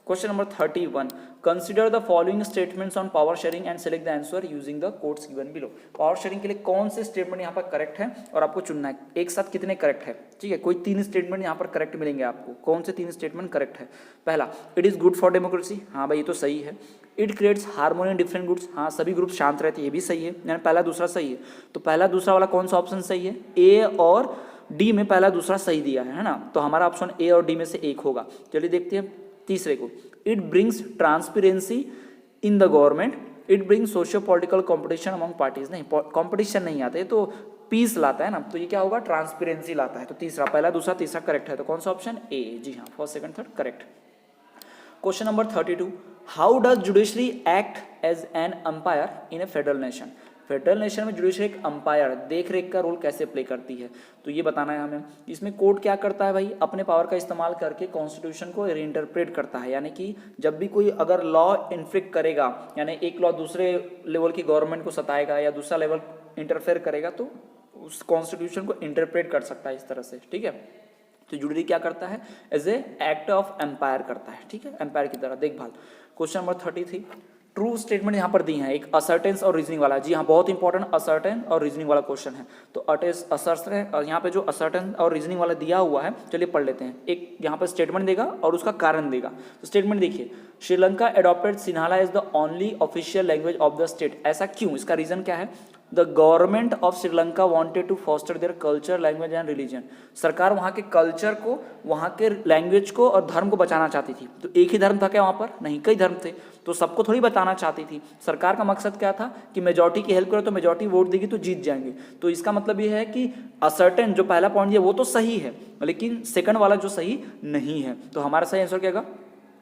question number 31, consider the following statements on power sharing and select the answer using the codes given below. Power sharing के लिए कौन से स्टेटमेंट यहाँ पर करेक्ट है और आपको चुनना है, एक साथ कितने करेक्ट है। ठीक है, कोई 3 स्टेटमेंट यहाँ पर करेक्ट मिलेंगे आपको, कौन से 3 स्टेटमेंट करेक्ट है। पहला, it is good for democracy, हाँ भाई ये तो सही है। It creates harmony in different groups, हाँ सभी ग्रुप शांत रहते हैं, ये भी सही है, यानी पहला दूसरा सही है। तो पहला दूसरा वाला कौन सा ऑप्शन सही है, ए और डी में पहला दूसरा सही दिया है ना, तो हमारा ऑप्शन ए और डी में से एक होगा। चलिए देखते हैं तीसरे को, it brings transparency in the government, it brings socio political competition among parties, नहीं कॉम्पिटिशन नहीं आता है, तो पीस लाता है ना, तो ये क्या होगा, ट्रांसपेरेंसी लाता है। तो तीसरा, पहला दूसरा तीसरा करेक्ट है, तो कौन सा ऑप्शन, ए। जी हाँ, first second third correct. Question number 32, how does judiciary act as an umpire in a federal nation? Federal nation में जुडिशरी एक अंपायर देख रेख का रोल कैसे प्ले करती है, तो ये बताना है हमें। इसमें कोर्ट क्या करता है भाई, अपने पावर का इस्तेमाल करके कॉन्स्टिट्यूशन को रीइंटरप्रेट करता है, यानी कि जब भी कोई अगर लॉ इन्फ्लिक्ट करेगा, यानी एक लॉ दूसरे लेवल की गवर्नमेंट को सताएगा या दूसरा लेवल इंटरफेयर करेगा, तो उस कॉन्स्टिट्यूशन को इंटरप्रेट कर सकता है इस तरह से, ठीक है। तो जुडिशरी क्या करता है, as a act of empire करता है, ठीक है, एम्पायर की तरह देखभाल। क्वेश्चन नंबर 33, ट्रू स्टेटमेंट यहाँ पर दी है, एक असर्टेंस और रीजनिंग वाला। जी हाँ, बहुत इंपॉर्टेंट असर्टेन और रीजनिंग वाला क्वेश्चन है। तो असर्टेन है और यहाँ पे जो असर्टेन और रीजनिंग वाला दिया हुआ है, चलिए पढ़ लेते हैं। एक यहाँ पर स्टेटमेंट देगा और उसका कारण देगा। तो स्टेटमेंट देखिए, Sri Lanka adopted Sinhala is the only official language of the state. ऐसा क्यों, इसका रीजन क्या है? The government of Sri Lanka wanted to foster their culture, language and religion. सरकार वहाँ के कल्चर को, वहाँ के लैंग्वेज को और धर्म को बचाना चाहती थी। तो एक ही धर्म था क्या वहाँ पर? नहीं, कई धर्म थे, तो सबको थोड़ी बताना चाहती थी। सरकार का मकसद क्या था कि मेजॉरिटी की हेल्प करो, तो मेजॉरिटी वोट देगी तो जीत जाएंगे। तो इसका मतलब ये है कि असर्टेन जो पहला पॉइंट है वो तो सही है, लेकिन सेकंड वाला जो सही नहीं है। तो हमारा सही आंसर क्या होगा?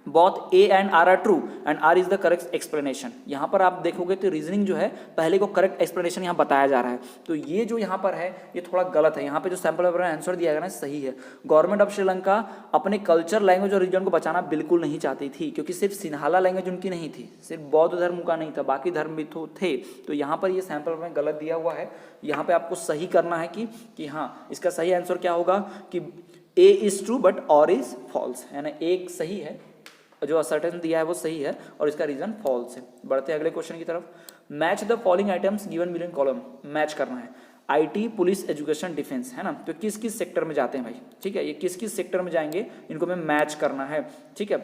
Both A and R true and R is the correct explanation. यहाँ पर आप देखोगे तो रीजनिंग जो है पहले को करेक्ट एक्सप्लेनेशन यहाँ बताया जा रहा है। तो ये जो यहाँ पर है ये थोड़ा गलत है। यहाँ पे जो सैंपल पेपर में आंसर दिया गया ना सही है। गवर्नमेंट ऑफ श्रीलंका अपने कल्चर, लैंग्वेज और रीजन को बचाना बिल्कुल नहीं चाहती थी, क्योंकि सिर्फ सिन्हाला लैंग्वेज उनकी नहीं थी, सिर्फ बौद्ध धर्म का नहीं था, बाकी धर्म भी तो थे। तो यहाँ पर ये सैंपल में गलत दिया हुआ है। यहाँ पे आपको सही करना है कि हाँ, इसका सही आंसर क्या होगा कि ए इज ट्रू बट और इज फॉल्स, यानी एक सही है, जो असर्टेन दिया है वो सही है और इसका रीजन फॉल्स है। बढ़ते हैं अगले क्वेश्चन की तरफ। Match the following items given below in column. Match करना है। आईटी, पुलिस, एजुकेशन, डिफेंस, है ना। तो किस किस सेक्टर में जाते हैं भाई, ठीक है, ये किस किस सेक्टर में जाएंगे इनको में मैच करना है, ठीक है।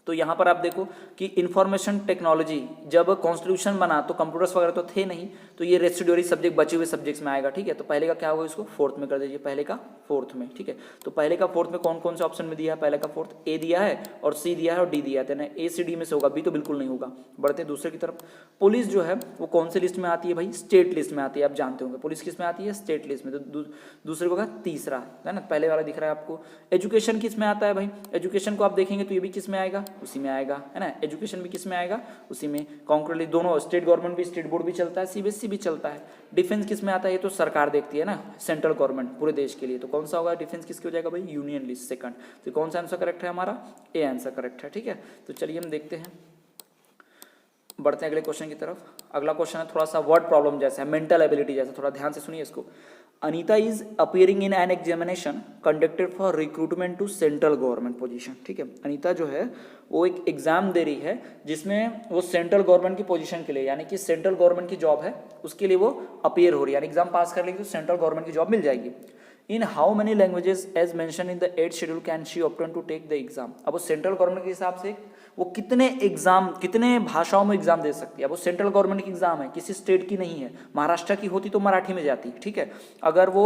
तो यहाँ पर आप देखो कि इंफॉर्मेशन टेक्नोलॉजी, जब कॉन्स्टिट्यूशन बना तो कंप्यूटर्स वगैरह तो थे नहीं, तो ये रेसिडुअरी सब्जेक्ट, बचे हुए सब्जेक्ट्स में आएगा, ठीक है। तो पहले का क्या होगा, इसको फोर्थ में कर दीजिए, पहले का फोर्थ में, ठीक है। तो पहले का फोर्थ में कौन कौन से ऑप्शन में दिया है? पहले का फोर्थ ए दिया है और सी दिया है और डी दिया है, ए सी डी में से होगा, बी तो बिल्कुल नहीं होगा। बढ़ते हैं दूसरे की तरफ। पुलिस जो है वो कौन से लिस्ट में आती है भाई? स्टेट लिस्ट में आती है। आप जानते होंगे पुलिस किस में आती है? स्टेट लिस्ट में। तो दूसरे को होगा तीसरा, है ना, पहले वाला दिख रहा है आपको। एजुकेशन किस में आता है भाई? एजुकेशन को आप देखेंगे तो ये भी किस में आएगा? उसी में आएगा, है ना। एजुकेशन भी किस में आएगा? उसी में। कॉन्क्रीटली दोनों, स्टेट गवर्नमेंट भी, स्टेट बोर्ड भी चलता है, सीबीएसई भी चलता है। डिफेंस किस में आता है? ये तो सरकार देखती है ना, सेंट्रल गवर्नमेंट पूरे देश के लिए। तो कौन सा होगा डिफेंस? किसके हो जाएगा भाई? Union list, second. तो कौन सा आंसर करेक्ट है हमारा? ए आंसर करेक्ट है, ठीक है। तो चलिए हम देखते हैं, बढ़ते हैं अगले क्वेश्चन की तरफ। अगला क्वेश्चन है थोड़ा सा वर्ड प्रॉब्लम जैसा है, मेंटल एबिलिटी जैसा, थोड़ा ध्यान से सुनिए इसको। Anita is appearing in an examination conducted for recruitment to central government position, ठीक है। अनीता जो है वो एक एग्जाम दे रही है जिसमें वो सेंट्रल गवर्नमेंट की पोजीशन के लिए, यानी कि सेंट्रल गवर्नमेंट की जॉब है उसके लिए वो अपीयर हो रही है, यानी एग्जाम पास कर लेगी तो सेंट्रल गवर्नमेंट की जॉब मिल जाएगी। In how many languages as mention in the 8th schedule can she opt in to take the exam. अब वो सेंट्रल गवर्नमेंट के हिसाब से वो कितने भाषाओं में एग्जाम दे सकती है। अब वो सेंट्रल गवर्नमेंट की एग्जाम है, किसी स्टेट की नहीं है। महाराष्ट्र की होती तो मराठी में जाती, ठीक है। अगर वो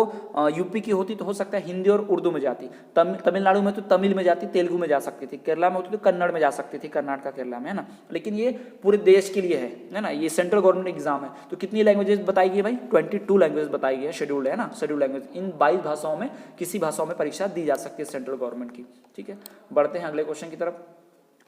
यूपी की होती तो हो सकता है हिंदी और उर्दू में जाती। तमिलनाडु में तो तमिल में जाती, तेलुगु में जा सकती थी। केरला में होती तो कन्नड़ में जा सकती थी, कर्नाटका केरला में, है ना। लेकिन ये पूरे देश के लिए है ना, ये सेंट्रल गवर्नमेंट एग्जाम है। तो कितनी लैंग्वेजेस बताई गई भाई? 22 लैंग्वेज बताई गई है, शेड्यूल्ड है ना, शेड्यूल लैंग्वेज। इन 22 भाषाओं में किसी भाषाओं में परीक्षा दी जा सकती है सेंट्रल गवर्नमेंट की, ठीक है। बढ़ते हैं अगले क्वेश्चन की तरफ।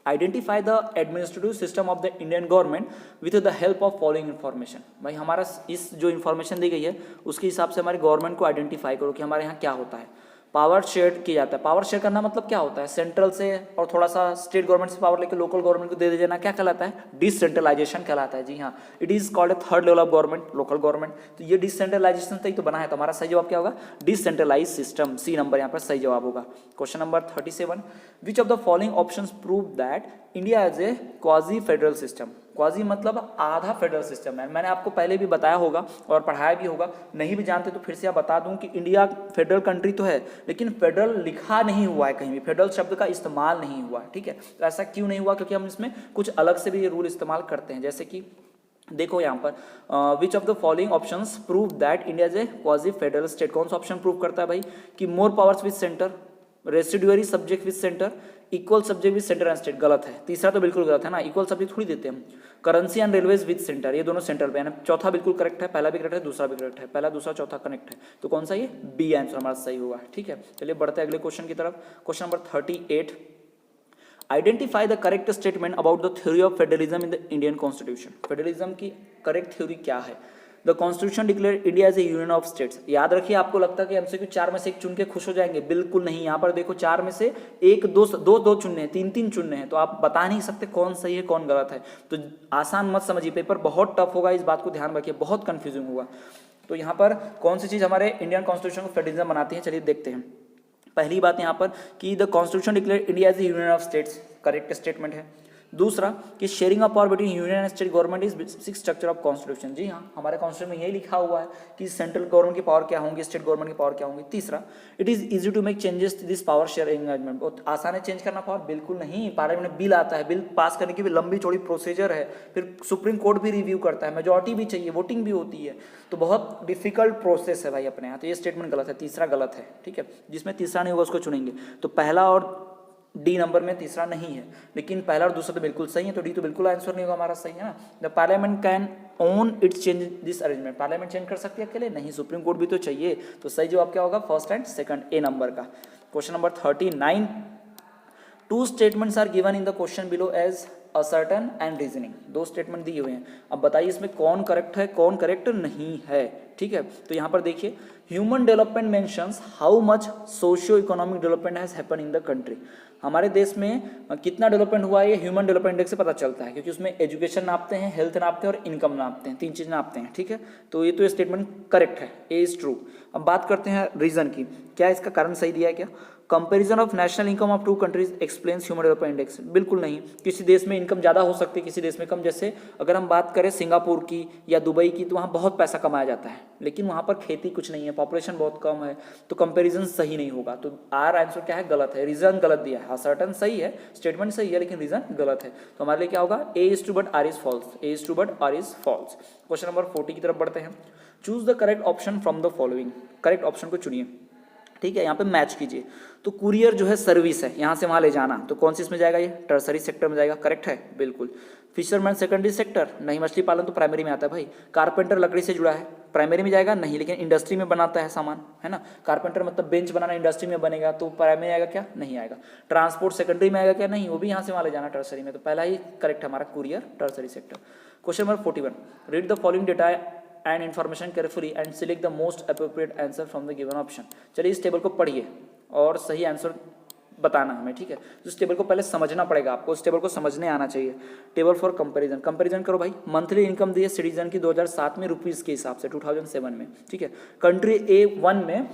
Identify the administrative system of the Indian government with the help of following information. भाई हमारा इस जो इन्फॉर्मेशन दी गई है उसके हिसाब से हमारे गवर्नमेंट को आइडेंटिफाई करो कि हमारे यहाँ क्या होता है। पावर शेयर किया जाता है। पावर शेयर करना मतलब क्या होता है? सेंट्रल से और थोड़ा सा स्टेट गवर्नमेंट से पावर लेकर लोकल गवर्नमेंट को दे देना, क्या कहलाता है? डिसेंट्रलाइजेशन कहलाता है। जी हाँ, it is called a third level of government, local government. तो ये डिसेंट्रलाइजेशन से ही तो बना है। तो हमारा सही जवाब क्या होगा? डिसेंट्रलाइज सिस्टम, सी नंबर यहाँ पर सही जवाब होगा। Question number 37, which of the following options prove that India as a quasi federal system. Quasi मतलब आधा फेडरल सिस्टम है। मैंने आपको पहले भी बताया होगा और पढ़ाया भी होगा, नहीं भी जानते तो फिर से आप बता दूं कि इंडिया फेडरल कंट्री तो है, लेकिन फेडरल लिखा नहीं हुआ है कहीं भी, फेडरल शब्द का इस्तेमाल नहीं हुआ है, ठीक है। तो ऐसा क्यों नहीं हुआ? क्योंकि हम इसमें कुछ अलग से भी ये रूल इस्तेमाल करते हैं। जैसे कि देखो यहाँ पर which of the following options prove that India is a quasi federal state. कौन सा ऑप्शन प्रूव करता है भाई? कि more powers with centre, residuary subject with centre, equal subject with centre and state. गलत है। तीसरा तो बिल्कुल गलत है ना, इक्वल सब्जेक्ट थोड़ी देते हैं हम। Currency and railways with centre, ये दोनों सेंटर पे है ना। चौथा बिल्कुल करेक्ट है, पहला भी करेक्ट है, दूसरा भी करेक्ट है। पहला, दूसरा, चौथा कनेक्ट है। तो कौन सा? ये बी आंसर हमारा सही होगा, ठीक है। चलिए बढ़ते हैं अगले क्वेश्चन की तरफ। Question number 38, identify the correct statement about the theory of federalism in the Indian constitution. Federalism की करेक्ट थ्योरी क्या है? The constitution declare India as a union of states. याद रखिए, आपको लगता है कि एमसीक्यू 4 में से एक चुन के खुश हो जाएंगे, बिल्कुल नहीं। यहाँ पर देखो 4 में से एक दो चुनने हैं, 3 चुनने हैं, तो आप बता नहीं सकते कौन सही है कौन गलत है। तो आसान मत समझिए, पेपर बहुत टफ होगा, इस बात को ध्यान रखिए, बहुत कंफ्यूजिंग होगा। तो यहाँ पर कौन सी चीज़ हमारे इंडियन कॉन्स्टिट्यूशन को फेडरलिज्म बनाती है, चलिए देखते हैं। पहली बात यहाँ पर कि the constitution declare India as a union of states, correct statement है। दूसरा कि sharing of power between union and state government is basic structure of constitution. जी हाँ, हमारे कॉन्स्टिट्यूशन में यही लिखा हुआ है कि सेंट्रल गवर्नमेंट की पावर क्या होंगी, स्टेट गवर्नमेंट की पावर क्या होंगी। तीसरा, it is easy to make changes this power sharing arrangement. बहुत आसान है चेंज करना पावर? बिल्कुल नहीं। पार्लियामेंट में बिल आता है, बिल पास करने की भी लंबी चौड़ी प्रोसीजर है, फिर सुप्रीम कोर्ट भी रिव्यू करता है, मेजोरिटी भी चाहिए, वोटिंग भी होती है, तो बहुत डिफिकल्ट प्रोसेस है भाई अपने यहाँ। तो ये स्टेटमेंट गलत है, तीसरा गलत है, ठीक है। जिसमें तीसरा नहीं होगा उसको चुनेंगे। तो पहला और डी नंबर में तीसरा नहीं है, लेकिन पहला और दूसरा तो बिल्कुल सही है, तो डी तो बिल्कुल आंसर नहीं होगा हमारा, सही है ना। The parliament can own it's change this arrangement. Parliament change कर सकती है अकेले? नहीं, सुप्रीम कोर्ट भी तो चाहिए। तो सही जवाब क्या होगा? First and second, A number का। Question number 39, two statements are given in the question below as assertion and reasoning. दो स्टेटमेंट दिए हुए हैं, अब बताइए इसमें कौन करेक्ट है कौन करेक्ट नहीं है, ठीक है। तो यहाँ पर देखिए, human development mentions how much socio economic development has happen in the country. हमारे देश में कितना डेवलपमेंट हुआ है ये ह्यूमन डेवलपमेंट इंडेक्स से पता चलता है, क्योंकि उसमें एजुकेशन नापते हैं, हेल्थ नापते हैं और इनकम नापते हैं, 3 चीज़ नापते हैं, ठीक है। तो ये स्टेटमेंट करेक्ट है, ए इज ट्रू। अब बात करते हैं रीजन की, क्या इसका कारण सही दिया है क्या? Comparison of national income of 2 countries explains human development index. बिल्कुल नहीं, किसी देश में इनकम ज़्यादा हो सकती है, किसी देश में कम। जैसे अगर हम बात करें सिंगापुर की या दुबई की, तो वहाँ बहुत पैसा कमाया जाता है, लेकिन वहाँ पर खेती कुछ नहीं है, पॉपुलेशन बहुत कम है, तो कंपैरिजन सही नहीं होगा। तो आर आंसर क्या है? गलत है, रीजन गलत दिया है। सर्टन सही है, स्टेटमेंट सही है, लेकिन रीजन गलत है। तो हमारे लिए क्या होगा? A is true but R is false, A is true but R is false. Question number 40 की तरफ बढ़ते हैं। Choose the correct option from the following. Correct option को चुनिए, ठीक है। यहाँ पे मैच कीजिए। तो कुरियर जो है सर्विस है, यहाँ से वहाँ ले जाना, तो कौन सी इसमें जाएगा? ये टर्सरी सेक्टर में जाएगा, करेक्ट है बिल्कुल। फिशरमैन सेकेंडरी सेक्टर नहीं, मछली पालन तो प्राइमरी में आता है भाई। कारपेंटर लकड़ी से जुड़ा है, प्राइमरी में जाएगा नहीं, लेकिन इंडस्ट्री में बनाता है सामान, है ना। कारपेंटर मतलब बेंच बनाना, इंडस्ट्री में बनेगा, तो प्राइमरी आएगा क्या? नहीं आएगा। ट्रांसपोर्ट सेकेंडरी में आएगा क्या? नहीं, वो भी यहाँ से वहाँ ले जाना टर्सरी में। तो पहला ही करेक्ट है हमारा, courier tertiary sector. Question number 41, read the following data and information carefully and select the most appropriate answer from the given option. चलिए इस टेबल को पढ़िए और सही आंसर बताना हमें, ठीक है। तो इस टेबल को पहले समझना पड़ेगा आपको, इस टेबल को समझने आना चाहिए। टेबल फॉर कंपैरिजन, कंपैरिजन करो भाई। मंथली इनकम दी है सिटीजन की 2007 में रुपीज़ के हिसाब से, 2007 में, ठीक है। कंट्री A1 में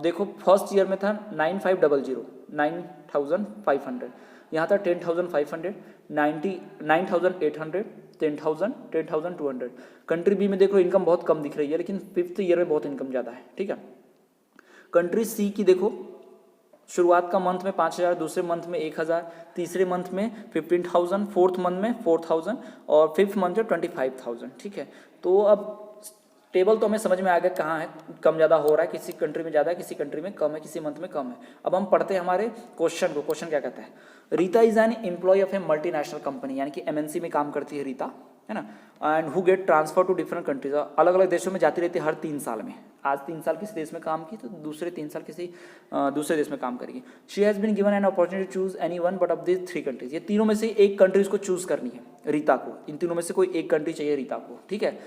देखो फर्स्ट ईयर में था 9500, 9500, यहाँ था 10,500, 9,800, 10,000, 10,200। कंट्री बी में देखो इनकम बहुत कम दिख रही है, लेकिन 5th ईयर में बहुत इनकम ज़्यादा है, ठीक है। कंट्री सी की देखो, शुरुआत का मंथ में 5,000, दूसरे मंथ में 1,000, तीसरे मंथ में 15,000, फोर्थ मंथ में 4,000 और फिफ्थ मंथ में 25,000, ठीक है। तो अब टेबल तो हमें समझ में आ गया कहाँ है कम ज़्यादा हो रहा है, किसी कंट्री में ज़्यादा है, किसी कंट्री में कम है, किसी मंथ में कम है। अब हम पढ़ते हैं हमारे क्वेश्चन को। क्वेश्चन क्या कहता है? Rita is an employ of a multinational company, यानी कि MNC में काम करती है रीता, है ना। And who get transfer to different countries, अलग अलग देशों में जाती रहती है हर 3 साल में। आज 3 साल किसी देश में काम की, तो दूसरे 3 साल किसी दूसरे देश में काम करेगी। She has been given an opportunity to choose any one but of this 3 countries. ये तीनों में से एक कंट्रीज को चूज करनी है रीता को, इन तीनों में से कोई एक कंट्री चाहिए रीता को, ठीक है।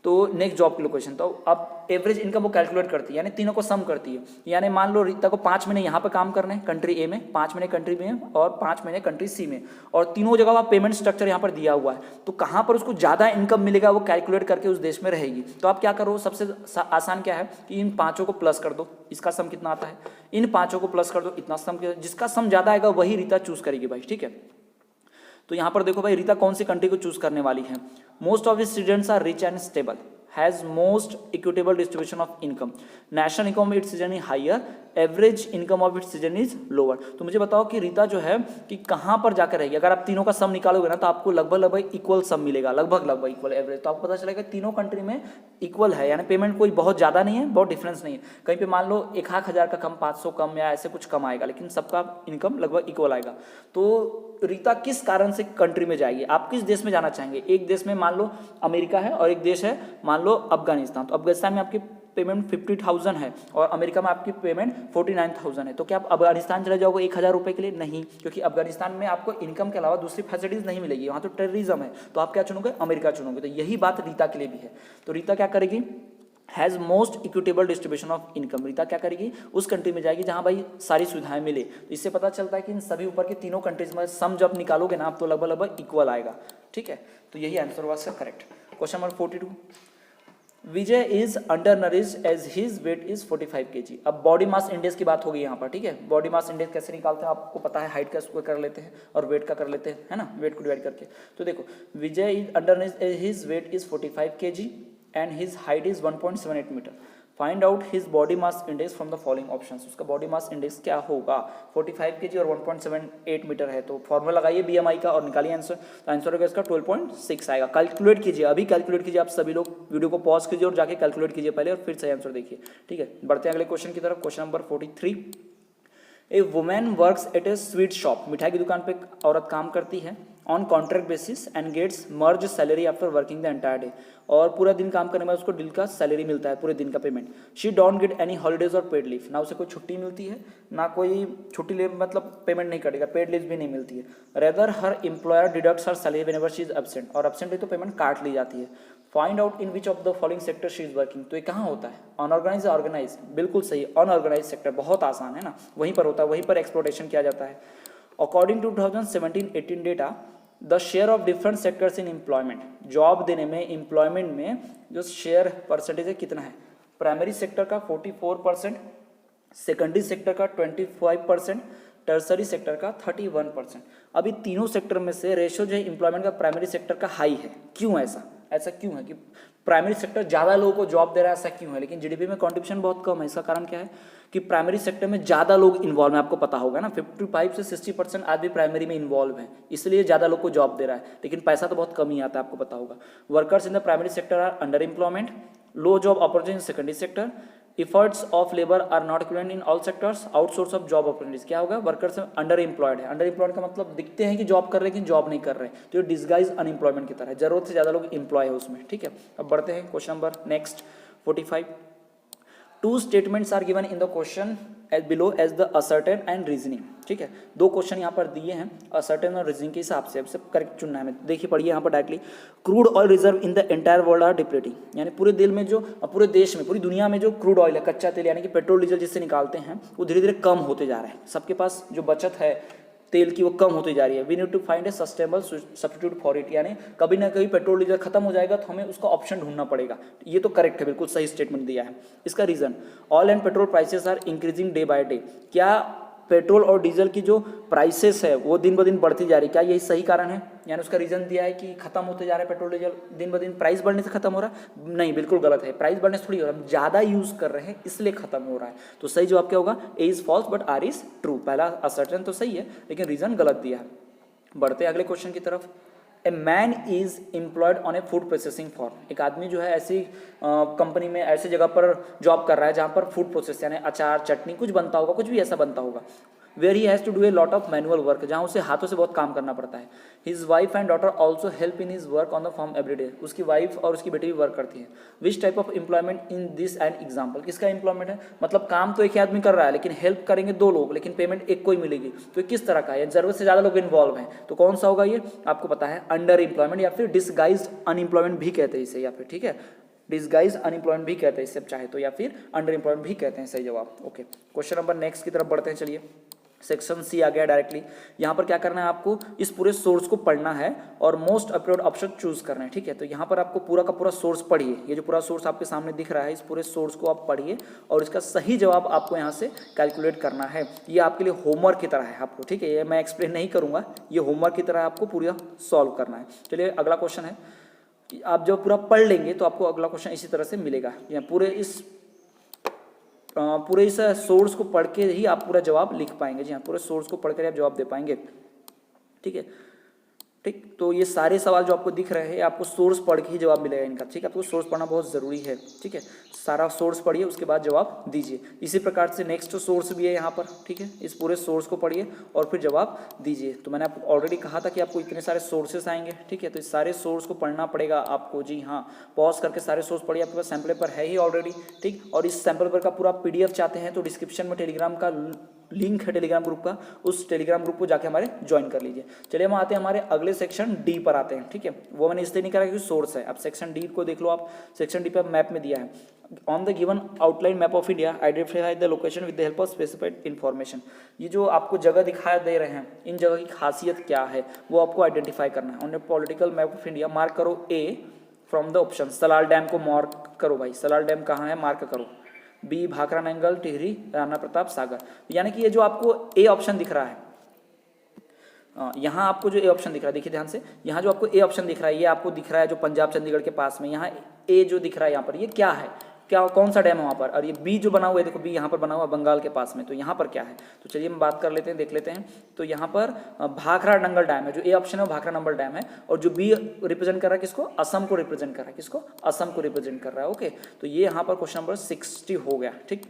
तो नेक्स्ट जॉब की लोकेशन, तो अब एवरेज इनकम वो कैलकुलेट करती है, यानी तीनों को सम करती है। यानी मान लो रीता को 5 महीने यहाँ पे काम करने हैं कंट्री ए में, 5 महीने कंट्री बी में और 5 महीने कंट्री सी में, और तीनों जगह का पेमेंट स्ट्रक्चर यहाँ पर दिया हुआ है। तो कहाँ पर उसको ज़्यादा इनकम मिलेगा वो कैलकुलेट करके उस देश में रहेगी। तो आप क्या करो, सबसे आसान क्या है कि इन 5 को प्लस कर दो, इसका सम कितना आता है, इन 5 को प्लस कर दो, इतना सम, जिसका सम ज़्यादा आएगा वही रीता चूज करेगी भाई, ठीक है। तो यहाँ पर देखो भाई रीता कौन सी कंट्री को चूज करने वाली है। Most of its citizens are rich and stable, has most equitable distribution of income, national income of its citizen is higher, average income of its citizen is lower। तो मुझे बताओ कि रीता जो है कि कहाँ पर जाकर रहेगी। अगर आप तीनों का सम निकालोगे ना तो आपको लगभग इक्वल सम मिलेगा, लगभग इक्वल एवरेज। तो आपको पता चलेगा तीनों कंट्री में इक्वल है, यानी पेमेंट कोई बहुत ज़्यादा नहीं है, बहुत डिफरेंस नहीं है। कहीं पे मान लो 1,000 का कम, 500 कम या ऐसे कुछ कम आएगा, लेकिन सबका इनकम लगभग इक्वल आएगा। तो रीता किस कारण से कंट्री में जाएगी, आप किस देश में जाना चाहेंगे? एक देश में मान लो अमेरिका है और एक देश है मान लो अफगानिस्तान। तो अफगानिस्तान में आपकी पेमेंट 50,000 है और अमेरिका में आपकी पेमेंट 49,000 है, तो क्या आप अफगानिस्तान चले जाओगे 1,000 रुपये के लिए? नहीं, क्योंकि अफगानिस्तान में आपको इनकम के अलावा दूसरी फैसिलिटीज़ नहीं मिलेगी, वहाँ तो टेररिज्म है। तो आप क्या चुनोगे? अमेरिका चुनोगे। तो यही बात रीता के लिए भी है। तो रीता क्या करेगी? Has most equitable distribution of income. Rita क्या करेगी? उस कंट्री में जाएगी जहाँ भाई सारी सुविधाएं मिले। तो इससे पता चलता है कि इन सभी ऊपर के तीनों कंट्रीज में सम जब निकालोगे ना आप, तो लगभग लगभग इक्वल आएगा। ठीक है, तो यही आंसर हुआ इसका correct. Question number 42, Vijay is under nourished as his weight is 45 kg। अब बॉडी मास इंडेक्स की बात होगी यहाँ पर। ठीक है, बॉडी मास इंडेक्स कैसे निकालते हैं आपको पता है, हाइट का स्क्वायर कर लेते हैं और वेट का कर लेते हैं, है ना, वेट को डिवाइड करके। तो देखो, Vijay is under nourished as his weight is 45 kg and his height is 1.78 metre. Find out his body mass index from the following options. उसका बॉडी मास इंडेक्स क्या होगा? 45 kg और 1.78 मीटर है, तो फॉर्मूला लगाइए BMI का और निकालिए आंसर। तो आंसर होगा इसका 12.6 आएगा। कैलकुलेट कीजिए, अभी कैलकुलेट कीजिए आप सभी लोग, वीडियो को पॉज कीजिए और जाके कैलकुलेट कीजिए पहले और फिर सही आंसर देखिए। ठीक है, बढ़ते हैं अगले क्वेश्चन की तरफ। Question number 43, a women works at a sweet shop. मिठाई की दुकान पे एक औरत काम करती है on contract basis and gets मर्ज salary after working the entire day. और पूरा दिन काम करने में उसको डील का सैलरी मिलता है, पूरे दिन का payment. She don't get any holidays और पेड लीव। ना उसे कोई छुट्टी मिलती है, ना कोई छुट्टी ले मतलब पेमेंट नहीं करेगा, पेड लीव भी नहीं मिलती है। Rather her employer deducts her salary whenever she is absent, और एब्सेंट है तो पेमेंट काट ली जाती है। Find out in which of the following sector she is working. तो ये कहाँ होता है? अनऑर्गेनाइज या ऑर्गेनाइज? बिल्कुल सही, अनऑर्गेनाइज सेक्टर। बहुत आसान है ना, वहीं पर होता है, वहीं पर एक्सप्लोटेशन किया जाता है। According to 2017-18 data, the share of different sectors in employment. Job देने में, एम्प्लॉयमेंट में जो शेयर परसेंटेज है कितना है? प्राइमरी सेक्टर का 44%, सेकेंडरी सेक्टर का 25%, टर्सरी सेक्टर का 31%। अभी तीनों सेक्टर में से रेशियो जो है एम्प्लॉयमेंट का प्राइमरी सेक्टर का हाई है। क्यों ऐसा? ऐसा क्यों है कि प्राइमरी सेक्टर ज़्यादा लोगों को जॉब दे रहा है? ऐसा क्यों है? लेकिन जीडीपी में कंट्रीब्यूशन बहुत कम है। इसका कारण क्या है? कि प्राइमरी सेक्टर में ज़्यादा लोग इन्वॉल्व हैं। आपको पता होगा ना, 55 से 60% आज भी प्राइमरी में इन्वॉल्व हैं, इसलिए ज़्यादा लोग को जॉब दे रहा है, लेकिन पैसा तो बहुत कम ही आता है, आपको पता होगा। Workers in the primary sector are under employment, low job opportunity in secondary sector, efforts of labour are not equivalent in all sectors, outsource of job opportunities. क्या होगा? वर्कर्स अंडर एम्प्लॉयड है। अंडर एम्प्लॉयड का मतलब दिखते हैं कि job कर रहे हैं लेकिन जॉब नहीं कर रहे, तो ये डिस्गाइज अनएम्प्लॉयमेंट की तरह है, जरूरत से ज़्यादा लोग एम्प्लॉय है उसमें। ठीक है, अब बढ़ते हैं question number next 45। Two statements are given in the question as below as the assertion and reasoning. ठीक है, दो क्वेश्चन यहाँ पर दिए हैं असर्टेन और रीजनिंग के हिसाब से, अब से करेक्ट चुनना है हमें। देखिए पढ़िए यहाँ पर directly, crude oil reserve in the entire world are depleting. यानी पूरे दिल में जो, पूरे देश में, पूरी दुनिया में जो क्रूड ऑयल है, कच्चा तेल यानी कि पेट्रोल डीजल जिससे निकालते हैं, वो धीरे धीरे कम होते जा रहे हैं। सबके पास जो बचत है तेल की वो कम होती जा रही है। We need to find a sustainable substitute for it. यानी कभी ना कभी पेट्रोल डीजल खत्म हो जाएगा तो हमें उसका ऑप्शन ढूंढना पड़ेगा। ये तो करेक्ट है, बिल्कुल सही स्टेटमेंट दिया है। इसका reason, oil and petrol prices are increasing day by day. क्या पेट्रोल और डीजल की जो प्राइसेस है वो दिन ब दिन बढ़ती जा रही है, क्या यही सही कारण है? यानी उसका रीजन दिया है कि खत्म होते जा रहा है पेट्रोल डीजल, दिन ब दिन प्राइस बढ़ने से खत्म हो रहा है? नहीं, बिल्कुल गलत है। प्राइस बढ़ने से थोड़ी हो रहा है, हम ज़्यादा यूज़ कर रहे हैं इसलिए खत्म हो रहा है। तो सही जवाब क्या होगा? A is false but R is true. पहला असर्टेन तो सही है लेकिन रीजन गलत दिया है। बढ़ते अगले क्वेश्चन की तरफ। A man is employed on A food processing form. एक आदमी जो है ऐसी कंपनी में, ऐसी जगह पर जॉब कर रहा है जहाँ पर फूड प्रोसेस यानी अचार, चटनी कुछ बनता होगा, कुछ भी ऐसा बनता होगा। Where he has to do a lot of manual work, जहाँ उसे हाथों से बहुत काम करना पड़ता है। His wife and daughter also help in his work on the farm every day. उसकी वाइफ और उसकी बेटी भी वर्क करती है। Which type of employment in this and example. किसका एम्प्लॉयमेंट है? मतलब काम तो एक ही आदमी कर रहा है लेकिन हेल्प करेंगे दो लोग, लेकिन पेमेंट एक को ही मिलेगी। तो ये किस तरह का है? जरूरत से ज़्यादा लोग इन्वॉल्व हैं, तो कौन सा होगा ये? आपको पता है, अंडर एम्प्लॉयमेंट या फिर डिसगाइज्ड अनएम्प्लॉयमेंट भी कहते हैं इसे, या फिर ठीक है डिसगाइज अनएम्प्लॉयमेंट भी कहते हैं इससे चाहे तो, या फिर अंडर एम्प्लॉयमेंट भी कहते हैं। सही जवाब। ओके, क्वेश्चन नंबर नेक्स्ट की तरफ बढ़ते हैं। चलिए, सेक्शन सी आ गया डायरेक्टली। यहाँ पर क्या करना है आपको? इस पूरे सोर्स को पढ़ना है और मोस्ट अप्रोप्रिएट ऑप्शन चूज करना है। ठीक है, तो यहाँ पर आपको पूरा का पूरा सोर्स पढ़िए। ये जो पूरा सोर्स आपके सामने दिख रहा है, इस पूरे सोर्स को आप पढ़िए और इसका सही जवाब आपको यहाँ से कैलकुलेट करना है। ये आपके लिए होमवर्क की तरह है आपको, ठीक है, ये मैं एक्सप्लेन नहीं करूँगा, ये होमवर्क की तरह आपको पूरा सॉल्व करना है। चलिए अगला क्वेश्चन है, आप जब पूरा पढ़ लेंगे तो आपको अगला क्वेश्चन इसी तरह से मिलेगा। यहाँ पूरे इस सोर्स को पढ़ के ही आप पूरा जवाब लिख पाएंगे। जी हाँ, पूरे सोर्स को पढ़कर आप जवाब दे पाएंगे। ठीक है, ठीक। तो ये सारे सवाल जो आपको दिख रहे हैं आपको सोर्स पढ़ के ही जवाब मिलेगा इनका, ठीक है। आपको सोर्स पढ़ना बहुत ज़रूरी है, ठीक है। सारा सोर्स पढ़िए उसके बाद जवाब दीजिए। इसी प्रकार से नेक्स्ट सोर्स भी है यहाँ पर, ठीक है। इस पूरे सोर्स को पढ़िए और फिर जवाब दीजिए। तो मैंने आपको ऑलरेडी कहा था कि आपको इतने सारे सोर्सेस आएंगे, ठीक है। तो इस सारे सोर्स को पढ़ना पड़ेगा आपको, जी हाँ। पॉज करके सारे सोर्स पढ़िए, आपके पास सैम्पल पेपर है ही ऑलरेडी, ठीक। और इस सैम्पल पेपर का पूरा PDF चाहते हैं तो डिस्क्रिप्शन में टेलीग्राम का लिंक है टेलीग्राम ग्रुप का, उस टेलीग्राम ग्रुप को जाके हमारे ज्वाइन कर लीजिए। चलिए हम आते हैं हमारे अगले सेक्शन डी पर आते हैं, ठीक है। वो मैंने इसलिए नहीं करा क्योंकि सोर्स है। अब सेक्शन डी को देख लो आप। सेक्शन डी पे मैप में दिया है, on the given outline map of India identify the location with the help of specified information. ये जो आपको जगह दिखाई दे रहे हैं, इन जगह की खासियत क्या है वो आपको आइडेंटिफाई करना है। On the political map of India mark करो A from the option. Salal dam को मार्क करो भाई, सलाल डैम कहाँ है मार्क करो। बी भाखड़ा नंगल, टिहरी, राणा प्रताप सागर। यानी कि ये जो आपको ए ऑप्शन दिख रहा है, यहाँ आपको जो ए ऑप्शन दिख रहा है, देखिए ध्यान से, यहाँ जो आपको ए ऑप्शन दिख रहा है ये आपको दिख रहा है जो पंजाब चंडीगढ़ के पास में, यहाँ ए जो दिख रहा है यहाँ पर, ये क्या है, क्या कौन सा डैम है वहाँ पर। और ये बी जो बना हुआ है, देखो बी यहाँ पर बना हुआ है बंगाल के पास में, तो यहाँ पर क्या है। तो चलिए हम बात कर लेते हैं, देख लेते हैं। तो यहाँ पर भाखड़ा नंगल डैम है, जो ए ऑप्शन है वो भाखड़ा नंगल डैम है। और जो बी रिप्रेजेंट कर रहा है किसको, असम को रिप्रेजेंट कर रहा है, किसको, असम को रिप्रेजेंट कर रहा है। ओके, तो ये यहाँ पर क्वेश्चन नंबर 60 हो गया, ठीक।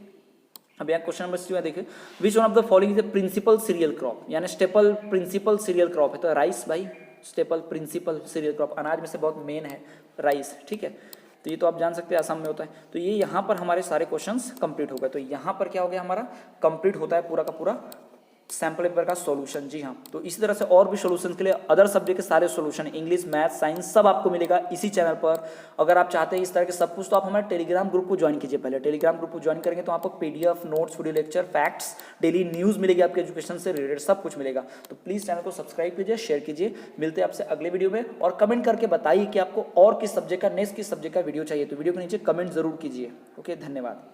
अब यहाँ क्वेश्चन नंबर 60 में देखिए, which one of the following is the principal cereal crop, यानी स्टेपल प्रिंसिपल सीरियल क्रॉप है। तो राइस भाई, स्टेपल प्रिंसिपल सीरियल क्रॉप, अनाज में से बहुत मेन है राइस, ठीक है। तो ये तो आप जान सकते हैं असम में होता है। तो ये यहाँ पर हमारे सारे क्वेश्चंस कंप्लीट हो गए। तो यहाँ पर क्या हो गया, हमारा कंप्लीट होता है पूरा का पूरा सैम्पल पेपर का सॉल्यूशन, जी हाँ। तो इसी तरह से और भी सॉल्यूशन के लिए अदर सब्जेक्ट के सारे सॉल्यूशन, इंग्लिश, मैथ, साइंस, सब आपको मिलेगा इसी चैनल पर। अगर आप चाहते हैं इस तरह के सब कुछ तो आप हमारे टेलीग्राम ग्रुप को ज्वाइन कीजिए। पहले टेलीग्राम ग्रुप को ज्वाइन करेंगे तो आपको PDF, notes, video lecture, facts, daily news मिलेगी, आपके एजुकेशन से रिलेटेड सब कुछ मिलेगा। तो प्लीज़ चैनल को सब्सक्राइब कीजिए, शेयर कीजिए। मिलते हैं आपसे अगले वीडियो में, और कमेंट करके बताइए कि आपको और किस सब्जेक्ट का, नेक्स्ट किस सब्जेक्ट का वीडियो चाहिए। तो वीडियो के नीचे कमेंट जरूर कीजिए। ओके, धन्यवाद।